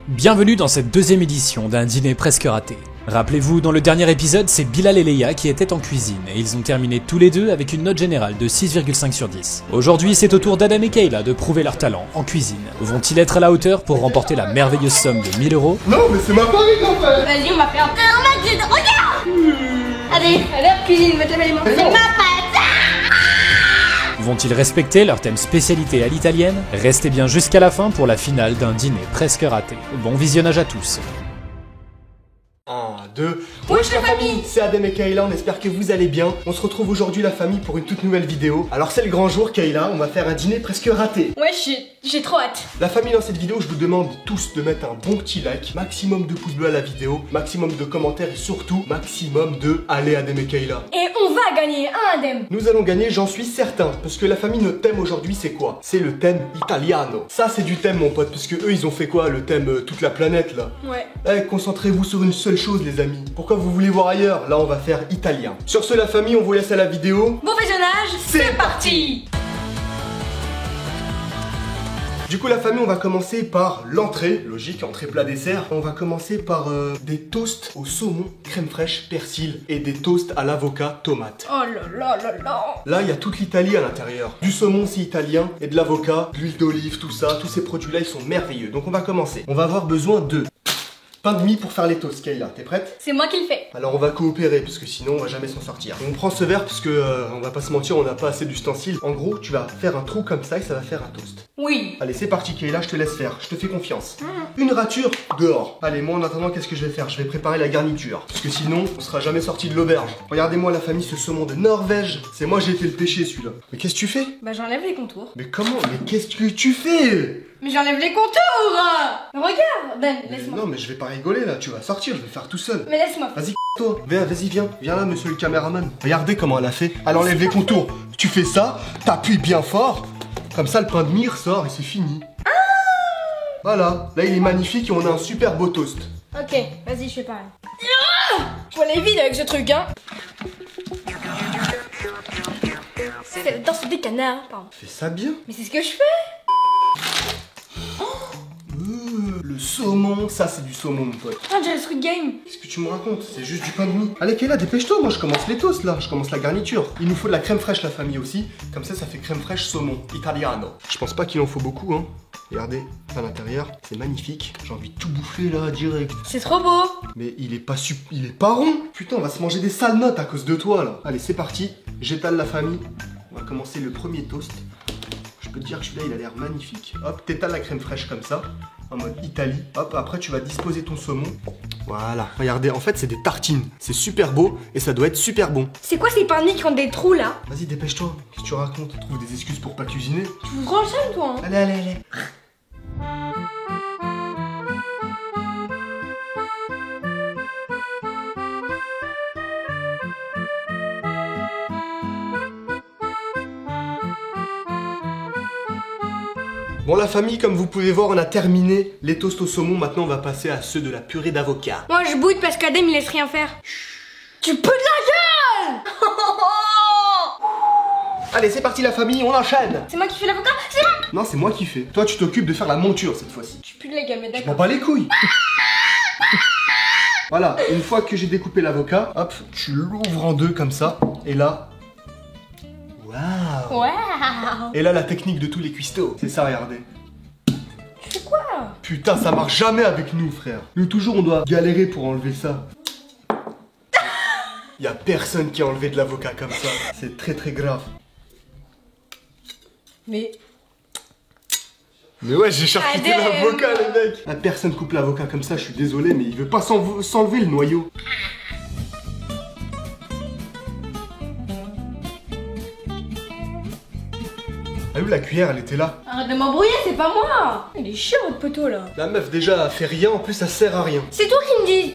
Bienvenue dans cette deuxième édition d'un dîner presque raté. Rappelez-vous, dans le dernier épisode, c'est Bilal et Leia qui étaient en cuisine et ils ont terminé tous les deux avec une note générale de 6,5 sur 10. Aujourd'hui, c'est au tour d'Adam et Kayla de prouver leur talent en cuisine. Vont-ils être à la hauteur pour remporter la merveilleuse somme de 1000 €? Non, mais c'est ma farine en fait. Vas-y, on va faire un match, regarde. Allez, cuisine, va te laver les mains. C'est ma pâte. Vont-ils respecter leur thème spécialité à l'italienne? Restez bien jusqu'à la fin pour la finale d'un dîner presque raté. Bon visionnage à tous. 1, 2... Wesh la famille. C'est Adem et Kayla, on espère que vous allez bien. On se retrouve aujourd'hui la famille pour une toute nouvelle vidéo. Alors c'est le grand jour Kayla, on va faire un dîner presque raté. Wesh, j'ai trop hâte. La famille, dans cette vidéo, je vous demande tous de mettre un bon petit like, maximum de pouces bleus à la vidéo, maximum de commentaires et surtout maximum de allez Adem et Kayla. Et on va gagner un Adem. Nous allons gagner, j'en suis certain, parce que la famille, notre thème aujourd'hui c'est quoi? C'est le thème italiano. Ça c'est du thème mon pote, parce que eux ils ont fait quoi? Le thème toute la planète là. Ouais. Eh, concentrez-vous sur une seule chose les amis. Pourquoi vous voulez voir ailleurs? Là on va faire italien. Sur ce la famille, on vous laisse à la vidéo. Bon visionnage, c'est parti. Du coup la famille, on va commencer par l'entrée, logique, entrée plat dessert. On va commencer par des toasts au saumon, crème fraîche, persil et des toasts à l'avocat, tomate. Oh là là là là. Là il y a toute l'Italie à l'intérieur. Du saumon c'est italien et de l'avocat, de l'huile d'olive, tout ça, tous ces produits là ils sont merveilleux. Donc on va commencer. On va avoir besoin de pain de mie pour faire les toasts. Kayla, t'es prête? C'est moi qui le fais. Alors on va coopérer parce que sinon on va jamais s'en sortir. On prend ce verre parce que on va pas se mentir, on n'a pas assez d'ustensiles. En gros, tu vas faire un trou comme ça et ça va faire un toast. Oui. Allez, c'est parti Kayla, je te laisse faire, je te fais confiance. Une rature dehors. Allez, moi en attendant, qu'est-ce que je vais faire? Je vais préparer la garniture. Parce que sinon, on sera jamais sorti de l'auberge. Regardez-moi la famille, ce saumon de Norvège. C'est moi, j'ai été le pêcher celui-là. Mais qu'est-ce que tu fais? Bah j'enlève les contours. Mais comment? Mais qu'est-ce que tu fais? Mais j'enlève les contours. Regarde, Ben, laisse-moi. Non mais je vais pas rigoler là, tu vas sortir, je vais faire tout seul. Mais laisse-moi. Vas-y, toi, vas-y, viens là, monsieur le caméraman. Regardez comment elle a fait. Elle enlève les contours. Tu fais ça, t'appuies bien fort. Comme ça, le pain de mie ressort et c'est fini. Voilà, là il est magnifique et on a un super beau toast. Ok, vas-y, je fais pareil. Faut aller vite avec ce truc, hein. C'est la danse des canards, pardon. Fais ça bien. Mais c'est ce que je fais. Le saumon, ça c'est du saumon mon pote. Ah, j'ai le Squid Game. Qu'est-ce que tu me racontes? C'est juste du pain de mie. Allez Kayla, dépêche-toi, moi je commence les toasts là, je commence la garniture. Il nous faut de la crème fraîche la famille aussi, comme ça fait crème fraîche saumon, italiano. Je pense pas qu'il en faut beaucoup hein. Regardez, à l'intérieur, c'est magnifique. J'ai envie de tout bouffer là, direct. C'est trop beau. Mais il est pas rond. Putain, on va se manger des sales notes à cause de toi là. Allez, c'est parti, j'étale la famille. On va commencer le premier toast. Je peux te dire que celui-là, il a l'air magnifique. Hop, t'étales la crème fraîche comme ça, en mode Italie. Hop, après tu vas disposer ton saumon. Voilà, regardez, en fait c'est des tartines. C'est super beau et ça doit être super bon. C'est quoi ces pains de mie qui ont des trous là? Vas-y, dépêche-toi. Qu'est-ce que tu racontes? Trouve des excuses pour pas cuisiner. Tu vous rends le seum toi hein? Allez. Bon la famille, comme vous pouvez voir, on a terminé les toasts au saumon. Maintenant on va passer à ceux de la purée d'avocat. Moi je boude parce qu'Adem il laisse rien faire. Tu peux de la gueule. Allez, c'est parti la famille, on enchaîne. C'est moi qui fais l'avocat? C'est moi. Non, c'est moi qui fais. Toi tu t'occupes de faire la monture cette fois-ci. Tu pues de la gueule, mais Je m'en d'accord. bats les couilles. Voilà, une fois que j'ai découpé l'avocat, hop, tu l'ouvres en deux comme ça. Et là... Waouh. Waouh. Et là la technique de tous les cuistots. C'est ça, regardez. Tu fais quoi? Putain, ça marche jamais avec nous, frère. Nous, toujours, on doit galérer pour enlever ça. Y a personne qui a enlevé de l'avocat comme ça. C'est très très grave. Mais ouais, j'ai charcuté Adem. l'avocat, les mecs. La personne coupe l'avocat comme ça, je suis désolé, mais il veut pas s'enlever le noyau. Ah oui, la cuillère, elle était là. arrête de m'embrouiller, c'est pas moi. Il est chiant votre poteau là. La meuf, déjà, elle fait rien, en plus, ça sert à rien. C'est toi qui me dis.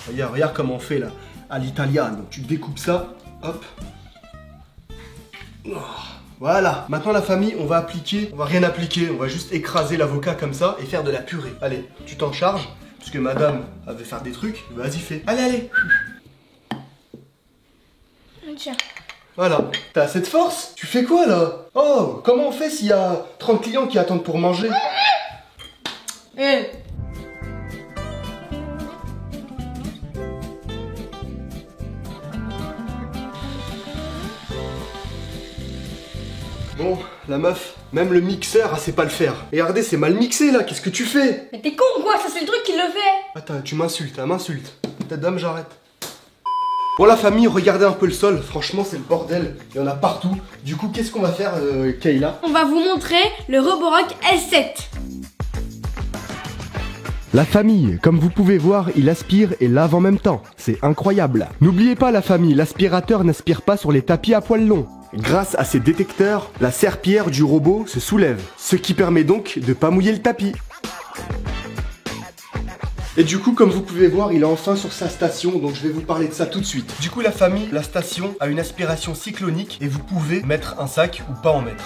Regarde comment on fait là, à l'italiano. Tu découpes ça, hop. Oh, voilà. Maintenant la famille, on va rien appliquer, on va juste écraser l'avocat comme ça et faire de la purée. Allez, tu t'en charges, parce que madame, elle veut faire des trucs. Vas-y, fais. Allez. Tiens. Voilà. T'as assez de force? Tu fais quoi là? Oh, comment on fait s'il y a 30 clients qui attendent pour manger? Bon, la meuf, même le mixeur, elle sait pas le faire. Et regardez, c'est mal mixé là, qu'est-ce que tu fais? Mais t'es con ou quoi? Ça c'est le truc qui le fait. Attends, tu m'insultes, elle m'insulte. Tête d'homme, j'arrête. Bon la famille, regardez un peu le sol, franchement c'est le bordel, il y en a partout. Du coup, qu'est-ce qu'on va faire, Kayla? On va vous montrer le Roborock S7. La famille, comme vous pouvez voir, il aspire et lave en même temps. C'est incroyable. N'oubliez pas la famille, l'aspirateur n'aspire pas sur les tapis à poils longs. Grâce à ces détecteurs, la serpillière du robot se soulève, ce qui permet donc de pas mouiller le tapis. Et du coup, comme vous pouvez voir, il est enfin sur sa station, donc je vais vous parler de ça tout de suite. Du coup, la famille, la station a une aspiration cyclonique et vous pouvez mettre un sac ou pas en mettre.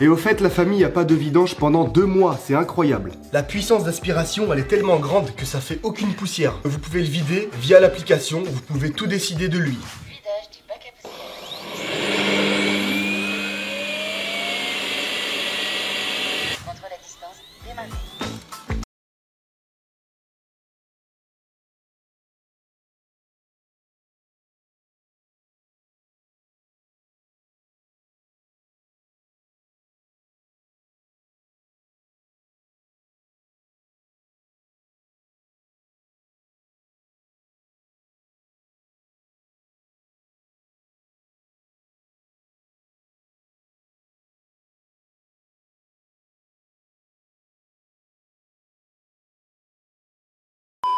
Et au fait, la famille a pas de vidange pendant 2 mois, c'est incroyable. La puissance d'aspiration, elle est tellement grande que ça fait aucune poussière. Vous pouvez le vider via l'application, vous pouvez tout décider de lui. Vidage du bac à poussière. Contrôle à distance, démarrer.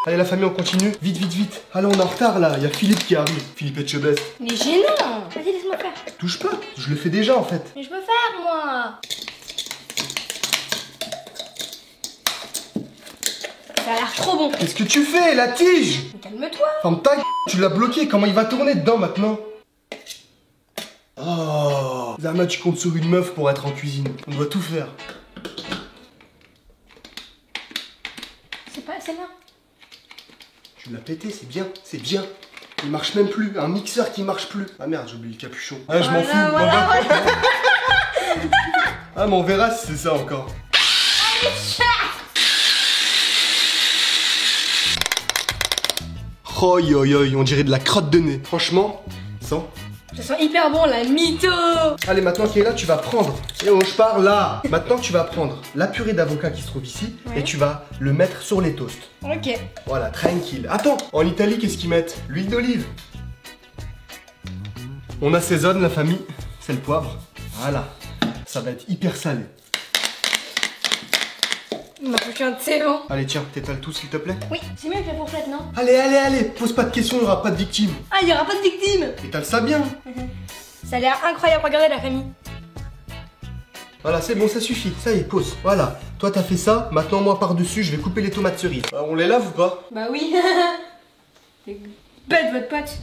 Allez la famille, on continue. Vite, vite, vite. Allez, on est en retard là, il y a Philippe qui arrive. Philippe Etchebest. Mais gênant. Vas-y, laisse-moi faire. Touche pas, je le fais déjà en fait. Mais je peux faire, moi. Ça a l'air trop bon. Qu'est-ce que tu fais, la tige? Mais calme-toi. Ferme ta gueule, tu l'as bloqué, comment il va tourner dedans maintenant? Oh, Zama, tu comptes sur une meuf pour être en cuisine. On doit tout faire. C'est pas assez là. Tu l'as pété, c'est bien, c'est bien. Il marche même plus, un mixeur qui marche plus. Ah merde, j'ai oublié le capuchon. Ah, je m'en fous. Voilà. Ah, mais on verra si c'est ça encore. Oh yo yo, on dirait de la crotte de nez. Franchement, sens. Ça sent hyper bon, la mytho. Allez, maintenant Kayla, tu vas prendre. Et oh, je pars là. Maintenant, tu vas prendre la purée d'avocat qui se trouve ici Ouais. et tu vas le mettre sur les toasts. Ok. Voilà, tranquille. Attends, en Italie, qu'est-ce qu'ils mettent? L'huile d'olive. On assaisonne la famille. C'est le poivre. Voilà. Ça va être hyper salé. Il m'a fait un de c'est bon. Allez, tiens, t'étales tout s'il te plaît. Oui, c'est mieux avec la fourchette, non? Allez, allez, allez. Pose pas de questions, il n'y aura pas de victimes. Ah, il y aura pas de victime. Étale ça bien. Ça a l'air incroyable, regardez la famille. Voilà, c'est bon, ça suffit. Ça y est, pose. Voilà. Toi, t'as fait ça. Maintenant, moi, par-dessus, je vais couper les tomates cerises. On les lave ou pas? Bah oui. C'est bête votre pote.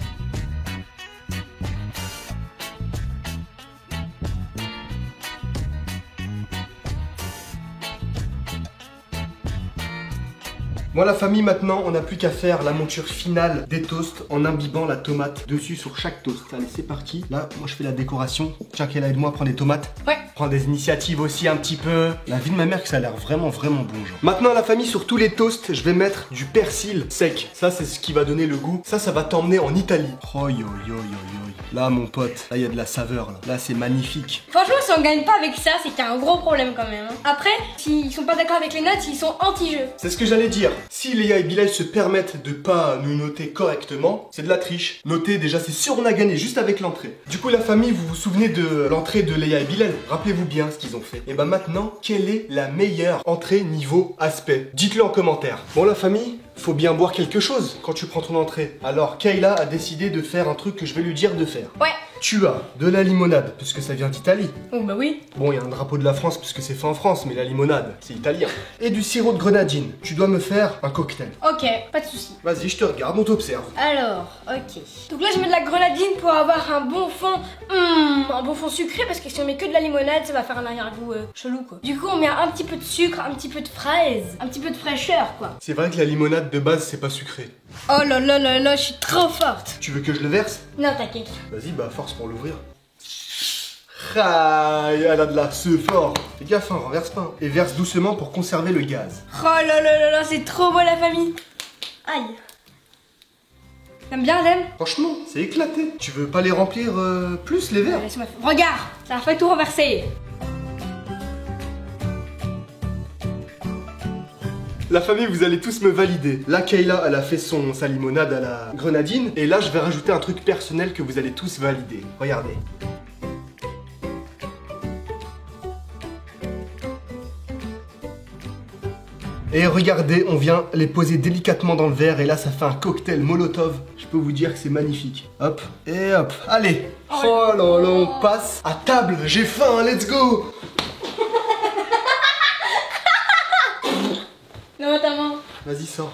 Moi, la famille, maintenant, on n'a plus qu'à faire la monture finale des toasts en imbibant la tomate dessus sur chaque toast. Allez, c'est parti. Là, moi, je fais la décoration. Tiens, Kayla, aide-moi à prendre des tomates. Ouais. Prends des initiatives aussi un petit peu. La vie de ma mère, que ça a l'air vraiment, vraiment bon, genre. Maintenant, la famille, sur tous les toasts, je vais mettre du persil sec. Ça, c'est ce qui va donner le goût. Ça va t'emmener en Italie. Oh, yo, yo, yo, yo. Là, mon pote, là, il y a de la saveur, là. Là, c'est magnifique. Franchement, si on gagne pas avec ça, c'est qu'il y a un gros problème quand même. Hein. Après, s'ils sont pas d'accord avec les notes, ils sont anti-jeu. C'est ce que j'allais dire. Si Léa et Bilal se permettent de pas nous noter correctement, c'est de la triche. Noter, déjà, c'est sûr, on a gagné juste avec l'entrée. Du coup, la famille, vous vous souvenez de l'entrée de Léa et Bilal? Rappelez-vous bien ce qu'ils ont fait. Et bah maintenant, quelle est la meilleure entrée niveau aspect? Dites-le en commentaire. Bon, la famille, faut bien boire quelque chose quand tu prends ton entrée. Alors, Kayla a décidé de faire un truc que je vais lui dire de faire. Ouais. Tu as de la limonade, puisque ça vient d'Italie. Oh bah oui. Bon, il y a un drapeau de la France puisque c'est fait en France, mais la limonade, c'est italien. Et du sirop de grenadine. Tu dois me faire un cocktail. Ok, pas de soucis. Vas-y, je te regarde, on t'observe. Alors, ok. Donc là, je mets de la grenadine pour avoir un bon fond. Un bon fond sucré, parce que si on met que de la limonade, ça va faire un arrière-goût chelou, quoi. Du coup, on met un petit peu de sucre, un petit peu de fraise, un petit peu de fraîcheur, quoi. C'est vrai que la limonade de base, c'est pas sucré. Oh là là là là, je suis trop forte. Tu veux que je le verse? Non, t'inquiète. Vas-y, bah force pour l'ouvrir. Ah, elle a de la ce fort. Fais gaffe, hein, renverse pas. Et verse doucement pour conserver le gaz. Oh là là là là, c'est trop beau la famille. Aïe. T'aimes bien, Adem? Franchement, c'est éclaté. Tu veux pas les remplir plus les verres? Laisse-moi faire. Regarde, ça a fait tout renverser. La famille, vous allez tous me valider. Là, Kayla, elle a fait sa limonade à la grenadine. Et là, je vais rajouter un truc personnel que vous allez tous valider. Regardez. Et regardez, on vient les poser délicatement dans le verre. Et là, ça fait un cocktail Molotov. Je peux vous dire que c'est magnifique. Hop, et hop. Allez. Oh là là, on passe à table. J'ai faim, let's go. Non, ta main. Vas-y, sors.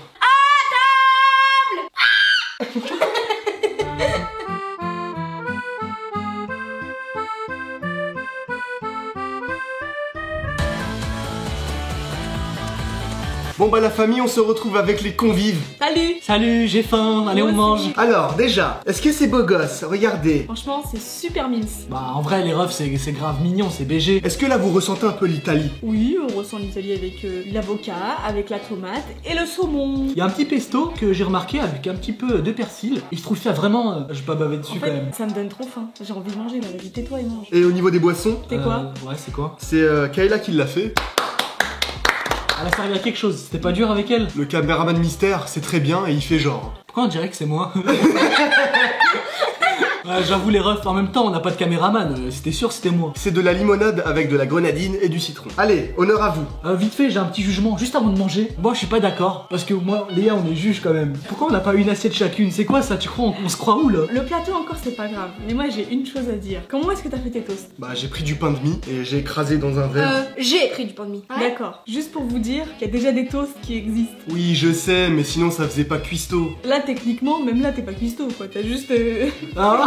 Bon bah la famille, on se retrouve avec les convives. Salut! Salut, j'ai faim, allez on Moi aussi. mange. Alors déjà, est-ce que c'est beau gosse? Regardez. Franchement, c'est super mimes. Bah en vrai les refs c'est grave mignon, c'est BG. Est-ce que là vous ressentez un peu l'Italie? Oui, on ressent l'Italie avec l'avocat, avec la tomate et le saumon. Il y a un petit pesto que j'ai remarqué avec un petit peu de persil. Et je trouve ça vraiment... je vais pas baver dessus En quand fait, même. ça me donne trop faim. J'ai envie de manger là, vas-y, tais-toi et mange. Et au niveau des boissons, C'est quoi? Ouais, c'est quoi? c'est Kayla qui l'a fait. Elle a servi à quelque chose, c'était pas dur avec elle? Le caméraman mystère, c'est très bien et il fait genre. Pourquoi on dirait que c'est moi? Ouais, j'avoue les refs, en même temps on n'a pas de caméraman, c'était sûr c'était moi. C'est de la limonade avec de la grenadine et du citron. Allez, honneur à vous. Vite fait, j'ai un petit jugement juste avant de manger. Moi je suis pas d'accord, parce que moi, Léa on est juge quand même. Pourquoi on n'a pas une assiette chacune? C'est quoi ça? Tu crois on se croit où là? Le plateau encore c'est pas grave, mais moi j'ai une chose à dire. Comment est-ce que t'as fait tes toasts? Bah j'ai pris du pain de mie et j'ai écrasé dans un verre. J'ai pris du pain de mie. D'accord, juste pour vous dire qu'il y a déjà des toasts qui existent. Oui, je sais, mais sinon ça faisait pas cuistot. Là techniquement, même là t'es pas cuistot quoi, t'as juste Ah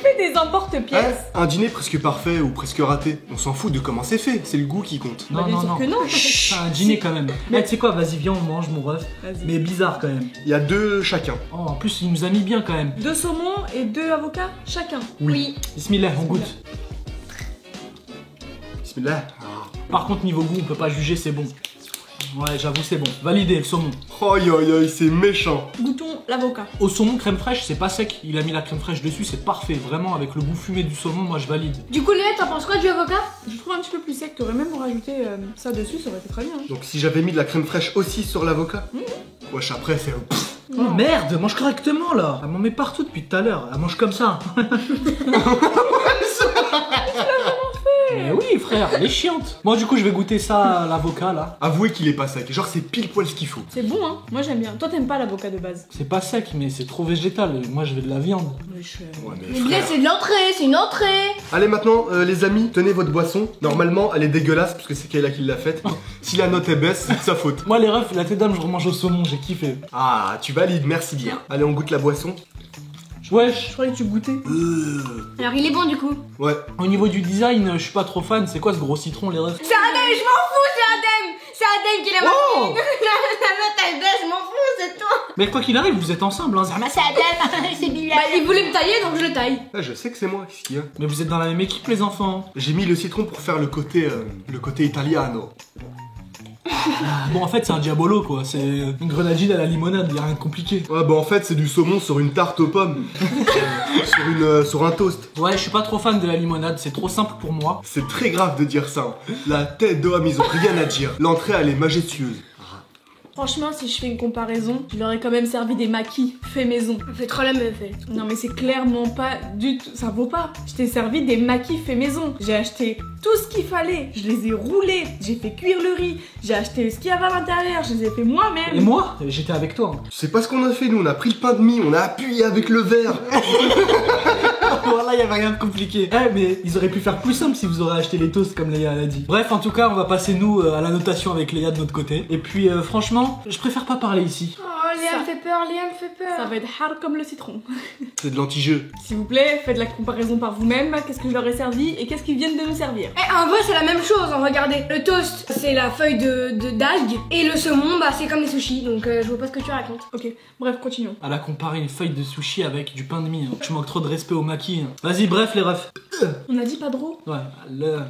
fait des emporte-pièces. Hein? Un dîner presque parfait ou presque raté. On s'en fout de comment c'est fait, c'est le goût qui compte. Bah, bien sûr que non. C'est un dîner quand même. Mais tu sais quoi, vas-y viens on mange mon ref. Vas-y. Mais bizarre quand même. Il y a 2 chacun. Oh, en plus il nous a mis bien quand même. 2 saumons et 2 avocats chacun. Oui. Bismillah, on goûte. Bismillah. Par contre niveau goût on peut pas juger, c'est bon. Ouais j'avoue c'est bon. Validé le saumon. Oh yo yo, c'est méchant. Goûtons l'avocat. Au saumon crème fraîche c'est pas sec, il a mis la crème fraîche dessus, c'est parfait. Vraiment avec le goût fumé du saumon, moi je valide. Du coup, Léa, t'en penses quoi du avocat? Je trouve un petit peu plus sec, t'aurais même rajouté ça dessus, ça aurait été très bien. Donc si j'avais mis de la crème fraîche aussi sur l'avocat. Wesh après c'est... Oh merde, mange correctement là. Elle m'en met partout depuis tout à l'heure, elle mange comme ça. Mais oui frère, elle est chiante. Moi du coup je vais goûter ça à l'avocat là. Avouez qu'il est pas sec, genre c'est pile poil ce qu'il faut. C'est bon hein, moi j'aime bien. Toi t'aimes pas l'avocat de base. C'est pas sec mais c'est trop végétal, moi je veux de la viande. Ouais mais Mais Léa, frère. c'est de l'entrée, c'est une entrée. Allez maintenant les amis, tenez votre boisson. Normalement elle est dégueulasse parce que c'est Kayla qui l'a faite. Si la note est baisse, c'est de sa faute. Moi les refs, la tête d'âme je remange au saumon, j'ai kiffé. Ah tu valides, merci bien. Allez on goûte la boisson. Wesh. Je croyais que tu goûtais. Alors, il est bon du coup. Ouais. Au niveau du design, je suis pas trop fan, c'est quoi ce gros citron les refs? C'est Adem, je m'en fous, c'est Adem. C'est Adem qui l'a Oh marqué. La meuf, elle baisse, je m'en fous, c'est toi. Mais quoi qu'il arrive, vous êtes ensemble hein. Ah bah c'est Adem, c'est Bilal. Bah, il voulait me tailler, donc je le taille. Ah, je sais que c'est moi, qu'est-ce qu'il y a? Mais vous êtes dans la même équipe les enfants. J'ai mis le citron pour faire le côté italiano. Bon en fait c'est un diabolo quoi, c'est une grenadine à la limonade, y a rien de compliqué. Ouais bah en fait c'est du saumon sur une tarte aux pommes. sur un toast. Ouais, je suis pas trop fan de la limonade, c'est trop simple pour moi. C'est très grave de dire ça. La tête d'homme, ils ont rien à dire. L'entrée elle est majestueuse. Franchement, si je fais une comparaison, je leur ai quand même servi des maquis fait maison. On fait trop la meuf, elle. Non mais c'est clairement pas du tout, ça vaut pas. Je t'ai servi des maquis fait maison. J'ai acheté tout ce qu'il fallait, je les ai roulés, j'ai fait cuire le riz, j'ai acheté ce qu'il y avait à l'intérieur, je les ai fait moi-même. Et moi, j'étais avec toi. C'est pas ce qu'on a fait nous, on a pris le pain de mie, on a appuyé avec le verre. Voilà, y avait rien de compliqué. Eh, mais ils auraient pu faire plus simple si vous auraient acheté les toasts comme Léa l'a dit. Bref, en tout cas, on va passer nous à la notation avec Léa de notre côté. Et puis, franchement, je préfère pas parler ici. Oh, Léa me fait peur, Léa me fait peur. Ça va être hard comme le citron. C'est de l'anti-jeu. S'il vous plaît, faites la comparaison par vous-même. Qu'est-ce que je leur ai servi et qu'est-ce qu'ils viennent de me servir. Eh, en vrai, c'est la même chose, hein, regardez. Le toast, c'est la feuille d'algue. Et le saumon, bah, c'est comme des sushis. Donc, je vois pas ce que tu racontes. Ok, bref, continuons. Elle a comparé une feuille de sushi avec du pain de mie. Hein. Tu manques trop de respect au maquis. Hein. Vas-y, bref, les refs. On a dit pas drôle. Ouais, le...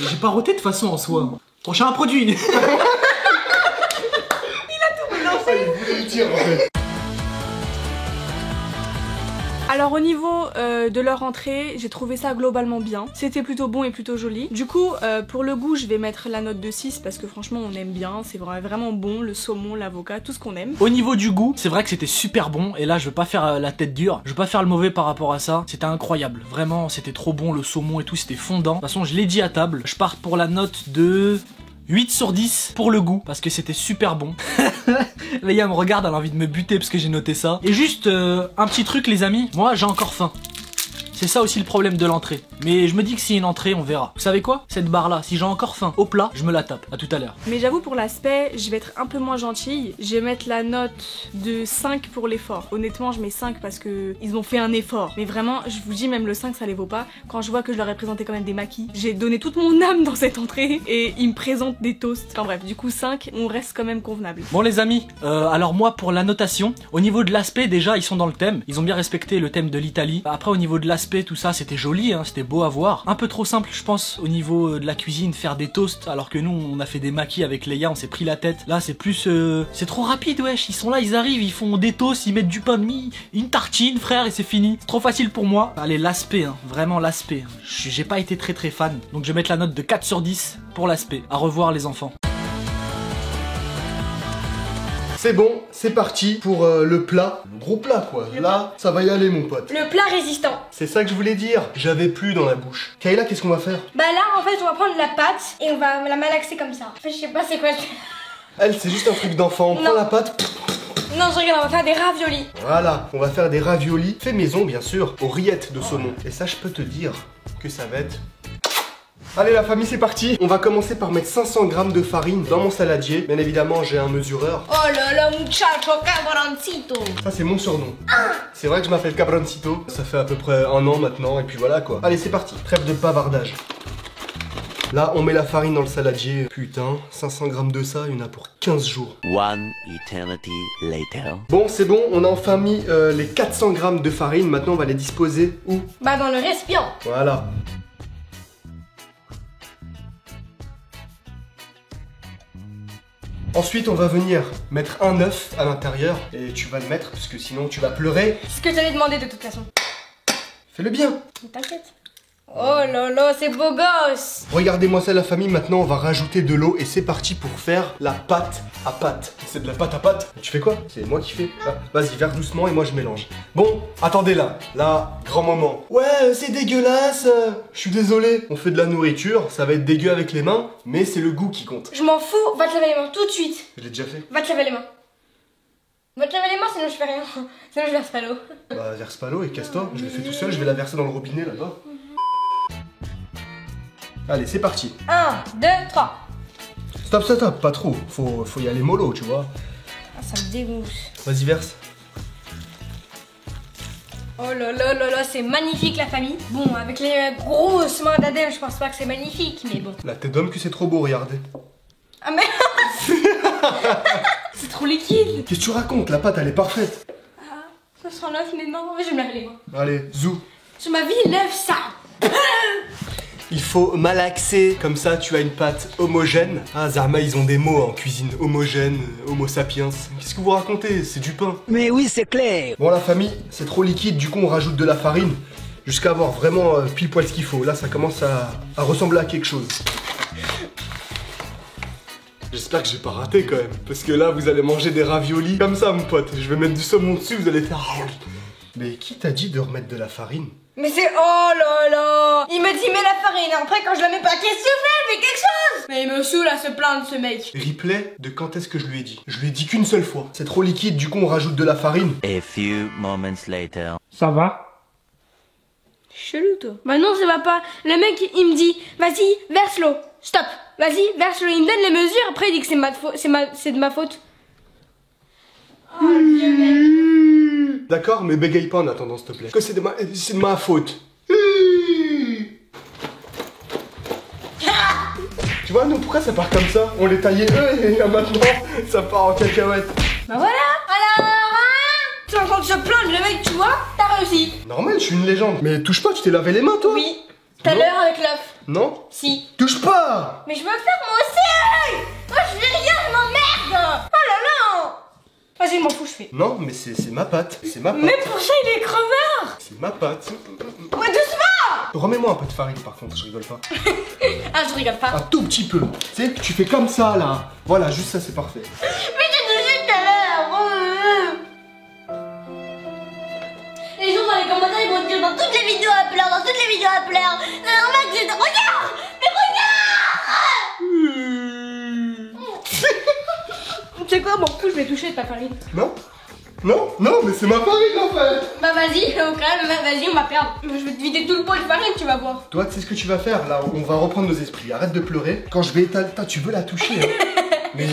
J'ai pas roté de façon en soi. Prochain produit. Ah, il voulait le dire en fait. Alors au niveau de leur entrée, j'ai trouvé ça globalement bien. C'était plutôt bon et plutôt joli. Du coup, pour le goût, je vais mettre la note de 6 parce que franchement, on aime bien. C'est vraiment bon, le saumon, l'avocat, tout ce qu'on aime. Au niveau du goût, c'est vrai que c'était super bon. Et là, je veux pas faire la tête dure. Je veux pas faire le mauvais par rapport à ça. C'était incroyable. Vraiment, c'était trop bon. Le saumon et tout, c'était fondant. De toute façon, je l'ai dit à table. Je pars pour la note de... 8 sur 10 pour le goût, parce que c'était super bon. Léa me regarde, elle a envie de me buter parce que j'ai noté ça. Et juste un petit truc les amis, moi j'ai encore faim. C'est ça aussi le problème de l'entrée. Mais je me dis que si une entrée, on verra. Vous savez quoi? Cette barre là, si j'ai encore faim au plat, je me la tape. À tout à l'heure. Mais j'avoue pour l'aspect, je vais être un peu moins gentille. Je vais mettre la note de 5 pour l'effort. Honnêtement, je mets 5 parce que ils ont fait un effort. Mais vraiment, je vous dis, même le 5, ça les vaut pas. Quand je vois que je leur ai présenté quand même des maquis, j'ai donné toute mon âme dans cette entrée et ils me présentent des toasts. Enfin bref, du coup 5, on reste quand même convenable. Bon les amis, alors moi pour la notation, au niveau de l'aspect déjà ils sont dans le thème. Ils ont bien respecté le thème de l'Italie. Après au niveau de l'aspect tout ça c'était joli, hein, c'était beau à voir. Un peu trop simple je pense au niveau de la cuisine, faire des toasts alors que nous on a fait des maquis avec Léa, on s'est pris la tête. Là c'est plus... c'est trop rapide wesh, ils sont là, ils arrivent, ils font des toasts, ils mettent du pain de mie, une tartine frère et c'est fini. C'est trop facile pour moi. Allez l'aspect, hein, vraiment l'aspect. J'ai pas été très fan. Donc je vais mettre la note de 4 sur 10 pour l'aspect. À revoir les enfants. C'est bon, c'est parti pour le plat. Le gros plat quoi. Là, ça va y aller mon pote. Le plat résistant. C'est ça que je voulais dire. J'avais plus dans la bouche. Kayla, qu'est-ce qu'on va faire? Bah là, en fait, on va prendre la pâte et on va la malaxer comme ça. En fait, je sais pas c'est quoi. Elle, c'est juste un truc d'enfant. On prend la pâte. Non, je regarde, on va faire des raviolis. Voilà, on va faire des raviolis. Fait maison, bien sûr, aux rillettes de saumon. Et ça, je peux te dire que ça va être... Allez la famille, c'est parti. On va commencer par mettre 500 g de farine dans mon saladier. Bien évidemment, j'ai un mesureur. Oh là là, muchacho cabroncito. Ça, c'est mon surnom. C'est vrai que je m'appelle Cabroncito. Ça fait à peu près 1 an maintenant, et puis voilà quoi. Allez, c'est parti. Trêve de bavardage. Là, on met la farine dans le saladier. Putain, 500 g de ça, il y en a pour 15 jours. One eternity later. Bon, c'est bon, on a enfin mis les 400 g de farine. Maintenant, on va les disposer où? Bah dans le récipient. Voilà. Ensuite, on va venir mettre un œuf à l'intérieur et tu vas le mettre parce que sinon tu vas pleurer. C'est ce que j'allais demander de toute façon. Fais-le bien. T'inquiète. Oh là là, c'est beau gosse. Regardez-moi ça la famille, maintenant on va rajouter de l'eau et c'est parti pour faire la pâte à pâte. C'est de la pâte à pâte. Tu fais quoi? C'est moi qui fais. Ah, vas-y, verse doucement et moi je mélange. Bon, attendez là, grand moment. Ouais, c'est dégueulasse. Je suis désolé. On fait de la nourriture, ça va être dégueu avec les mains, mais c'est le goût qui compte. Je m'en fous, va te laver les mains tout de suite. Je l'ai déjà fait. Va te laver les mains. Va te laver les mains sinon je fais rien. Sinon je verse pas l'eau. Bah verse pas l'eau et casse-toi. Je le fais tout seul, je vais la verser dans le robinet là-bas. Allez, c'est parti. 1, 2, 3. Stop, pas trop. Faut y aller mollo, tu vois. Ah, ça me dégoûte. Vas-y, verse. Oh là là là là, c'est magnifique la famille. Bon, avec les grosses mains d'Adèle, je pense pas que c'est magnifique, mais bon. La tête d'homme que c'est trop beau, regardez. Ah mais... c'est trop liquide. Qu'est-ce que tu racontes? La pâte, elle est parfaite. Ah, ça sent l'œuf, mais non, je vais me laver les mains. Allez, zou. Sur ma vie, l'œuf, ça. Il faut malaxer, comme ça tu as une pâte homogène. Ah, Zarma, ils ont des mots en cuisine. Homogène, homo sapiens. Qu'est-ce que vous racontez? C'est du pain. Mais oui, c'est clair. Bon, la famille, c'est trop liquide, du coup on rajoute de la farine. Jusqu'à avoir vraiment pile poil ce qu'il faut. Là, ça commence à ressembler à quelque chose. J'espère que j'ai pas raté quand même. Parce que là, vous allez manger des raviolis comme ça, mon pote. Je vais mettre du saumon dessus, vous allez faire... Mais qui t'a dit de remettre de la farine? Mais c'est... Oh là là. Il me dit mets la farine, après quand je la mets pas, qu'est-ce que tu fais? Fais quelque chose. Mais il me saoule à se plaindre ce mec. Replay de quand est-ce que je lui ai dit? Je lui ai dit qu'une seule fois. C'est trop liquide, du coup on rajoute de la farine. A few moments later. Ça va? Chelou toi. Bah non, ça va pas. Le mec il me dit vas-y, verse l'eau. Stop. Vas-y, verse l'eau. Il me donne les mesures, après il dit que c'est de ma faute. Oh, le vieux mec. D'accord, mais bégaye pas en attendant, s'il te plaît. Que c'est de ma faute. Tu vois, nous, pourquoi ça part comme ça? On les taillait eux et maintenant, ça part en cacahuète. Bah voilà. Alors, hein, tu es en train de se plaindre, le mec, tu vois, t'as réussi. Normal, je suis une légende. Mais touche pas, tu t'es lavé les mains, toi? Oui. Tout à Non. l'heure avec l'œuf. Non? Si. Touche pas! Mais je veux faire moi aussi. Moi, je fais rien, je m'emmerde. Oh là là. Vas-y, je m'en fous, je fais. Non, mais c'est ma patte. C'est ma patte. Mais pour ça, il est crevard. C'est ma patte. Ouais, doucement. Remets-moi un peu de farine, par contre, je rigole pas. Ah, je rigole pas. Un tout petit peu. Tu sais, tu fais comme ça, là. Voilà, juste ça, c'est parfait. Mais j'ai touché tout à l'heure. Les gens dans les commentaires, ils vont te dire dans toutes les vidéos à pleurs, dans toutes les vidéos à pleurs. C'est normal que j'ai... Regarde. Mais regarde. Tu sais quoi, mon coup, je vais toucher de ta farine. Non? Non? Non, mais c'est ma farine, en fait. Bah vas-y, au calme, vas-y, on va perdre. Je vais te vider tout le pot de farine, tu vas voir. Toi, tu sais ce que tu vas faire? Là, on va reprendre nos esprits. Arrête de pleurer. Quand je vais étaler... Putain, tu veux la toucher, hein. Mais...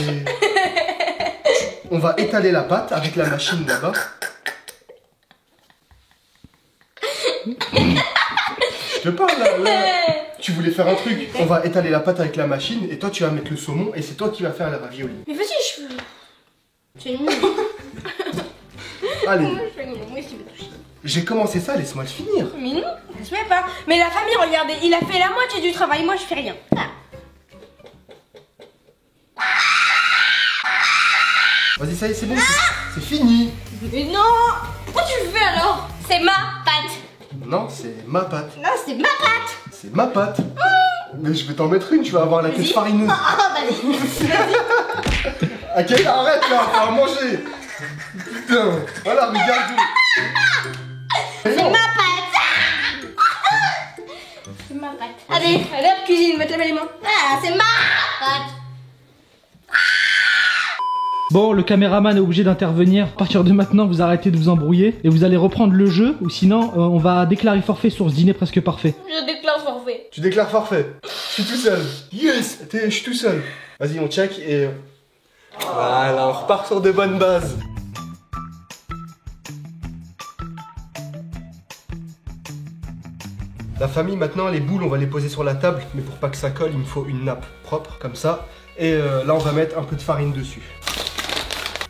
On va étaler la pâte avec la machine là-bas. Je te parle là. Tu voulais faire un truc. On va étaler la pâte avec la machine et toi tu vas mettre le saumon et c'est toi qui vas faire la ravioli. Mais vas-y, je fais... C'est nul. Allez, Moi, je fais nul, moi aussi, je vais toucher. j'ai commencé ça, laisse-moi le finir. Mais non, ça se fait pas. Mais la famille, regardez, il a fait la moitié du travail, moi je fais rien. Ah. Vas-y, ça y est, c'est bon, c'est fini. Mais non. Pourquoi tu le fais alors? C'est ma patte. Non, c'est ma pâte. Non, c'est ma patte. C'est ma pâte. Mais je vais t'en mettre une, tu vas avoir la tête Vas-y. farineuse. Oh, vas-y. Ok, arrête là, faut en manger. Putain, voilà, regarde. C'est ma patte. C'est ma patte. Allez, hop, cuisine, va te laver les mains. Ah, c'est ma patte. Bon, le caméraman est obligé d'intervenir. À partir de maintenant, vous arrêtez de vous embrouiller et vous allez reprendre le jeu ou sinon on va déclarer forfait sur ce dîner presque parfait. Je déclare forfait. Tu déclares forfait. Je suis tout seul. Yes, je suis tout seul. Vas-y, on check et... Voilà, on repart sur de bonnes bases. La famille, maintenant, les boules, on va les poser sur la table. Mais pour pas que ça colle, il me faut une nappe propre, comme ça. Et là, on va mettre un peu de farine dessus.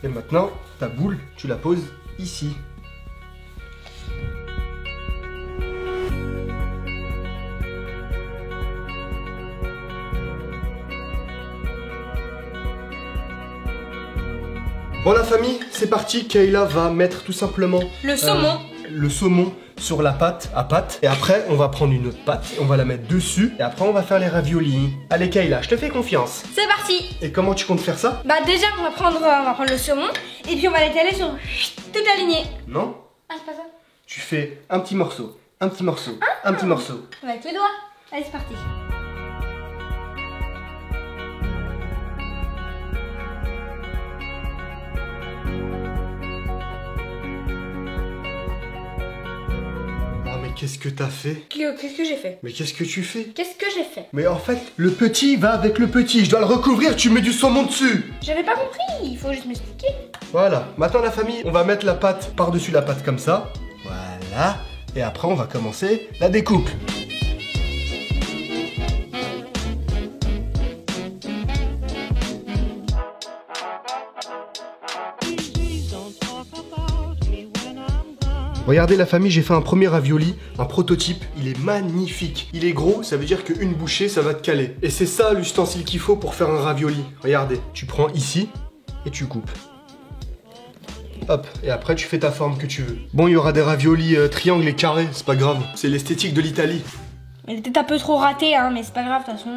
Et maintenant, ta boule, tu la poses ici. Bon la famille, c'est parti, Kayla va mettre tout simplement Le saumon. le saumon sur la pâte à pâte. Et après, on va prendre une autre pâte, on va la mettre dessus. Et après, on va faire les raviolis. Allez Kayla, je te fais confiance. C'est parti. Et comment tu comptes faire ça? Bah déjà, on va prendre le saumon et puis on va l'étaler sur toute la lignée. Non? Ah, c'est pas ça. Tu fais un petit morceau, un petit morceau, un petit morceau. Avec les doigts. Allez, c'est parti. Oh mais qu'est-ce que t'as fait? Qu'est-ce que j'ai fait? Mais qu'est-ce que tu fais? Qu'est-ce que j'ai fait? Mais en fait, le petit va avec le petit. Je dois le recouvrir, tu mets du saumon dessus. J'avais pas compris, il faut juste m'expliquer. Voilà. Maintenant la famille, on va mettre la pâte par-dessus la pâte comme ça. Voilà. Et après, on va commencer la découpe. Regardez la famille, j'ai fait un premier ravioli, un prototype, il est magnifique. Il est gros, ça veut dire qu'une bouchée, ça va te caler. Et c'est ça l'ustensile qu'il faut pour faire un ravioli. Regardez, tu prends ici et tu coupes. Hop, et après tu fais ta forme que tu veux. Bon, il y aura des raviolis triangles et carrés, c'est pas grave. C'est l'esthétique de l'Italie. Elle était un peu trop ratée, hein, mais c'est pas grave de toute façon.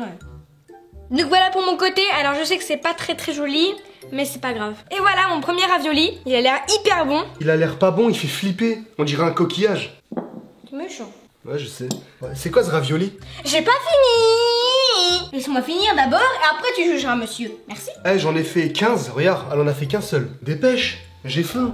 Donc voilà pour mon côté. Alors je sais que c'est pas très joli, mais c'est pas grave. Et voilà mon premier ravioli. Il a l'air hyper bon. Il a l'air pas bon, il fait flipper. On dirait un coquillage. C'est méchant. Ouais, je sais. Ouais, c'est quoi ce ravioli? J'ai pas fini. Laisse-moi finir d'abord et après tu jugeras monsieur. Merci. Eh, j'en ai fait 15, regarde, elle en a fait qu'un seul. Dépêche, j'ai faim.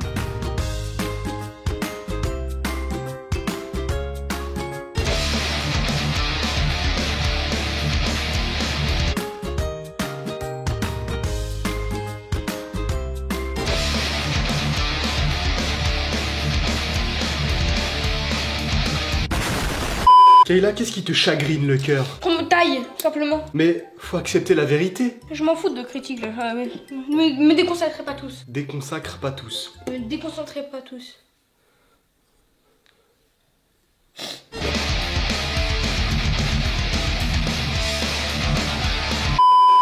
Kayla, qu'est-ce qui te chagrine le cœur? Qu'on me taille, tout simplement. Mais faut accepter la vérité. Je m'en fous de critiques là. Me déconcentrez pas tous. Déconsacre pas tous. Me déconcentrez pas tous.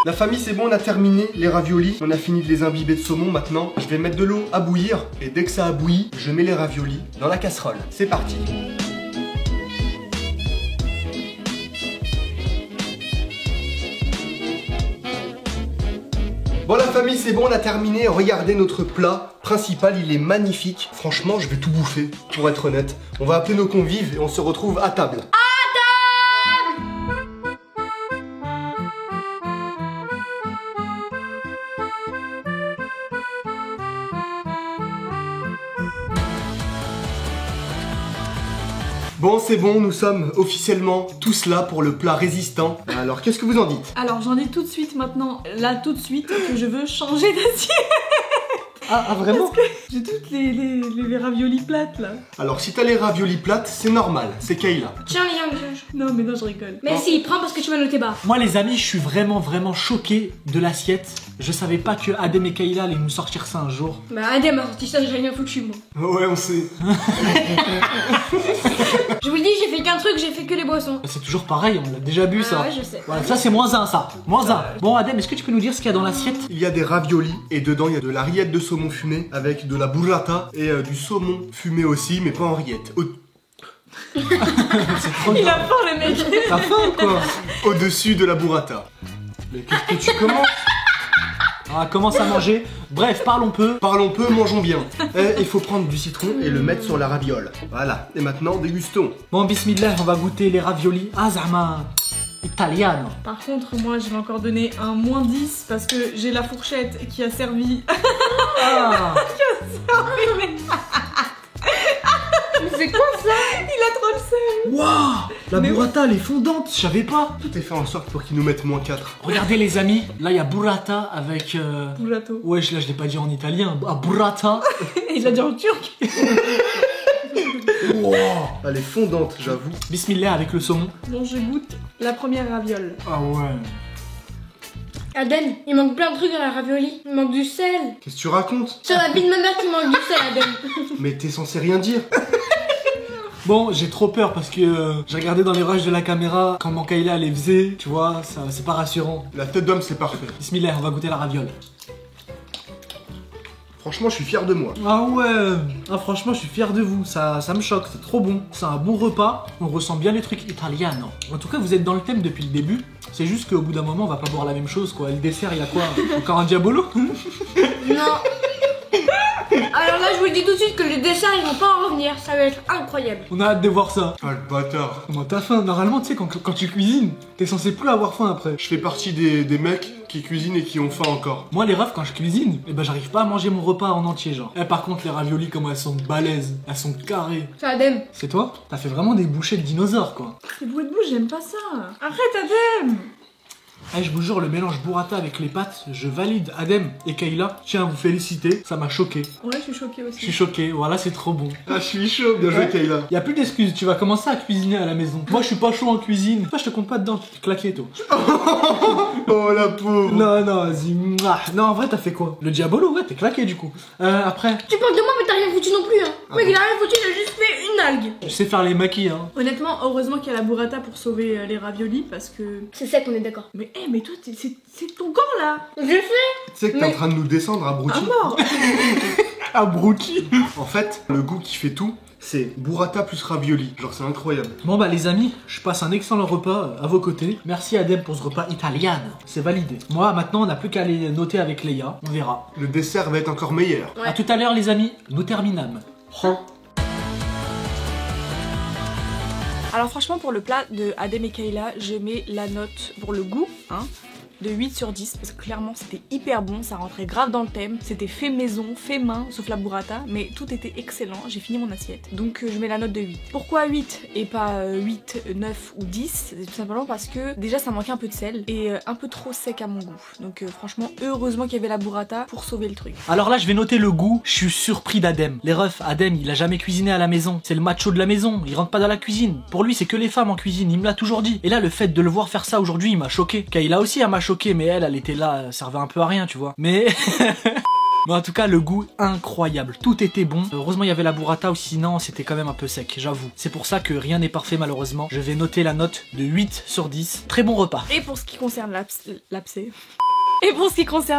La famille, c'est bon, on a terminé les raviolis. On a fini de les imbiber de saumon maintenant. Je vais mettre de l'eau à bouillir. Et dès que ça a bouilli, je mets les raviolis dans la casserole. C'est parti. Bon la famille, c'est bon, on a terminé. Regardez notre plat principal, il est magnifique. Franchement, je vais tout bouffer, pour être honnête. On va appeler nos convives et on se retrouve à table. Bon, c'est bon, nous sommes officiellement tous là pour le plat résistant. Alors, qu'est-ce que vous en dites? Alors j'en dis tout de suite maintenant, là tout de suite, que je veux changer d'assiette. Ah, vraiment? Parce que j'ai toutes les raviolis plates là. Alors, si t'as les raviolis plates, c'est normal, c'est Kayla. Tiens, Liam, Non mais non, je rigole. mais si, prends parce que tu vas noter bas. Moi les amis, je suis vraiment choqué de l'assiette. Je savais pas que Adem et Kayla allaient nous sortir ça un jour. Bah, Adem a sorti ça, j'ai rien foutu, moi. Ouais, on sait. Je vous le dis, j'ai fait qu'un truc, j'ai fait que les boissons. C'est toujours pareil, on l'a déjà bu ça. Ah ouais, je sais. Ouais, ça c'est -1 ça, -1. Bon Adem, est-ce que tu peux nous dire ce qu'il y a dans l'assiette? Il y a des raviolis et dedans, il y a de la rillette de saumon fumé avec de la burrata et du saumon fumé aussi, mais pas en rillette. C'est trop Il bien. a faim le mec. T'as faim quoi? Au-dessus de la burrata. Mais qu'est-ce que tu commences? Ah, commence à manger. Bref, parlons peu. Parlons peu, mangeons bien. Il faut prendre du citron et le mettre sur la raviole. Voilà. Et maintenant, dégustons. Bon, bismillah, on va goûter les raviolis. Ah, zama italiano. Par contre, moi je vais encore donner un -10 parce que j'ai la fourchette qui a servi. Ah. Mais c'est quoi ça? Il a trop le seum. Waouh, la Mais burrata, elle est fondante, je savais pas. Tout est fait en sorte pour qu'ils nous mettent -4. Regardez les amis, là il y a burrata avec... Burrato. Ouais, là je l'ai pas dit en italien, ah, burrata. Il l'a dit en turc. Wow. Elle est fondante, j'avoue. Bismillah avec le saumon. Bon, je goûte la première raviole. Ah ouais. Adem, il manque plein de trucs dans la ravioli. Il manque du sel. Qu'est-ce que tu racontes? Sur la bite de ma mère qui manque du sel, Adem. Mais t'es censé rien dire. Bon, j'ai trop peur parce que j'ai regardé dans les rushs de la caméra comment Kayla les faisait, tu vois, ça c'est pas rassurant. La tête d'homme, c'est parfait. Bismillah, on va goûter la raviole. Franchement, je suis fier de moi. Ah ouais. Ah franchement, je suis fier de vous, ça me choque, c'est trop bon. C'est un bon repas, on ressent bien les trucs italiano. En tout cas, vous êtes dans le thème depuis le début. C'est juste qu'au bout d'un moment, on va pas boire la même chose quoi. Le dessert, il y a quoi? Encore un diabolo? Non. Alors là, je vous le dis tout de suite que les desserts, ils vont pas en revenir. Ça va être incroyable. On a hâte de voir ça. Ah, le bâtard. Comment t'as faim? Normalement, tu sais, quand tu cuisines, t'es censé plus avoir faim après. Je fais partie des mecs qui cuisinent et qui ont faim encore. Moi, les refs, quand je cuisine, eh ben, j'arrive pas à manger mon repas en entier, genre. Eh, par contre, les raviolis, comment elles sont balèzes, elles sont carrées. C'est Adem. C'est toi? T'as fait vraiment des bouchées de dinosaures, quoi. Les bouées de bouche, j'aime pas ça. Arrête, Adem. Eh, je vous jure, le mélange burrata avec les pâtes, je valide. Adem et Kayla, je tiens à vous féliciter, ça m'a choqué. Ouais, je suis choquée Je suis aussi. choqué, voilà, c'est trop bon. Ah, je suis chaud. Bien joué, Kayla. Y a plus d'excuses, tu vas commencer à cuisiner à la maison. Moi, je suis pas chaud en cuisine. Toi, je te compte pas dedans, tu te claquais, toi. Oh, la pauvre. Non, non, vas-y. Mouah. Non, en vrai, t'as fait quoi? Le diabolo, ouais, t'es claqué du coup. Après, Tu parles de moi, mais t'as rien foutu non plus, hein. Mec, il a rien foutu, il a juste fait une algue. je sais faire les maquis, hein. Honnêtement, heureusement qu'il y a la burrata pour sauver les raviolis parce que. C'est ça qu'on est d'accord. Mais mais toi, c'est ton camp là. Je sais. Tu sais que t'es Mais- en train de nous descendre, abruti. À mort. Abruti. En fait, le goût qui fait tout, c'est burrata plus ravioli. Genre, c'est incroyable. Bon bah les amis, je passe un excellent repas à vos côtés. Merci Adem pour ce repas italien. C'est validé. Moi maintenant on n'a plus qu'à aller noter avec Leia. On verra. Le dessert va être encore meilleur. Ouais. À tout à l'heure les amis. Nous terminons. Alors franchement, pour le plat de Adem et Kayla, je mets la note pour le goût, hein. de 8 sur 10 parce que clairement c'était hyper bon, ça rentrait grave dans le thème, c'était fait maison, fait main, sauf la burrata, mais tout était excellent, j'ai fini mon assiette. Donc je mets la note de 8. Pourquoi 8 et pas 8, 9 ou 10? C'est tout simplement parce que déjà ça manquait un peu de sel et un peu trop sec à mon goût. Donc franchement, heureusement qu'il y avait la burrata pour sauver le truc. Alors là, je vais noter le goût. Je suis surpris d'Adem. Les refs, Adem, il a jamais cuisiné à la maison. C'est le macho de la maison. Il rentre pas dans la cuisine. Pour lui, c'est que les femmes en cuisine. Il me l'a toujours dit. Et là, le fait de le voir faire ça aujourd'hui, il m'a choqué. Kayla aussi, elle m'a choqué, mais elle était là, elle servait un peu à rien, tu vois. Mais mais en tout cas, le goût incroyable. Tout était bon. Heureusement, il y avait la burrata, ou sinon, c'était quand même un peu sec, j'avoue. C'est pour ça que rien n'est parfait, malheureusement. Je vais noter la note de 8 sur 10. Très bon repas. Et pour ce qui concerne